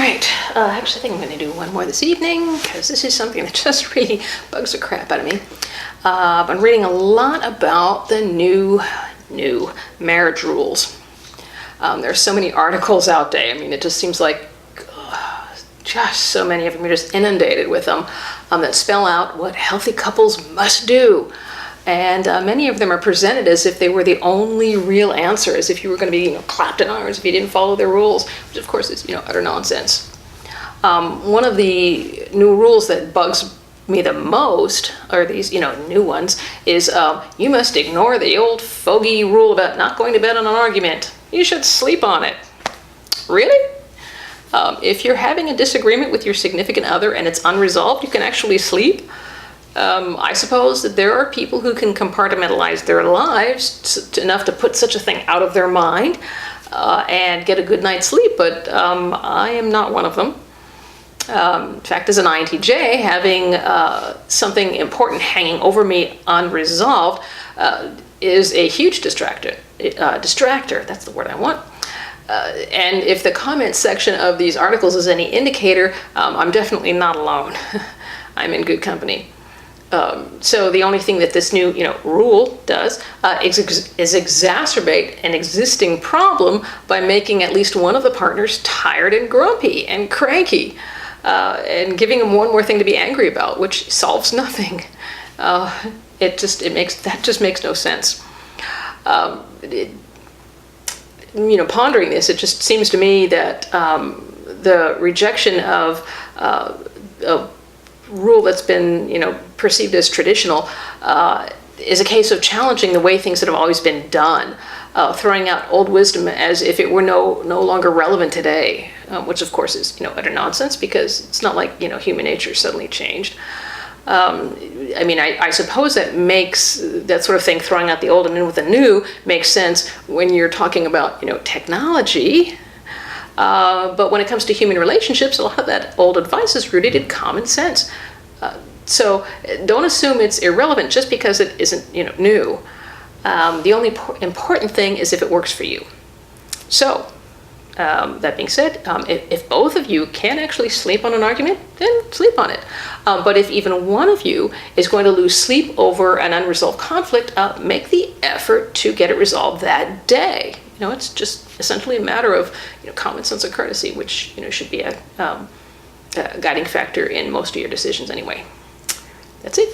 right, actually I think I'm going to do one more this evening because this is something that just really bugs the crap out of me. I've been reading a lot about the new marriage rules. There's so many articles out there. I mean, it just seems like just so many of them are just inundated with them that spell out what healthy couples must do. And many of them are presented as if they were the only real answer, as if you were going to be, clapped in arms if you didn't follow their rules, which of course is, utter nonsense. One of the new rules that bugs me the most, or these, new ones, is you must ignore the old fogey rule about not going to bed on an argument. You should sleep on it. Really? If you're having a disagreement with your significant other and it's unresolved, you can actually sleep. I suppose that there are people who can compartmentalize their lives enough to put such a thing out of their mind and get a good night's sleep, but I am not one of them. In fact, as an INTJ, having something important hanging over me unresolved is a huge distractor. That's the word I want. And if the comment section of these articles is any indicator, I'm definitely not alone. I'm in good company. So the only thing that this new, rule does is exacerbate an existing problem by making at least one of the partners tired and grumpy and cranky, and giving them one more thing to be angry about, which solves nothing. That just makes no sense. Pondering this, it just seems to me that the rejection of a rule that's been, perceived as traditional is a case of challenging the way things that have always been done, throwing out old wisdom as if it were no longer relevant today, which of course is, utter nonsense, because it's not like, human nature suddenly changed. I suppose that makes that sort of thing, throwing out the old and in with the new, makes sense when you're talking about, technology. But when it comes to human relationships, a lot of that old advice is rooted in common sense. So don't assume it's irrelevant just because it isn't, new. The only important thing is if it works for you. So that being said, if both of you can actually sleep on an argument, then sleep on it. But if even one of you is going to lose sleep over an unresolved conflict, make the effort to get it resolved that day. It's just essentially a matter of common sense and courtesy, which should be a guiding factor in most of your decisions anyway. That's it.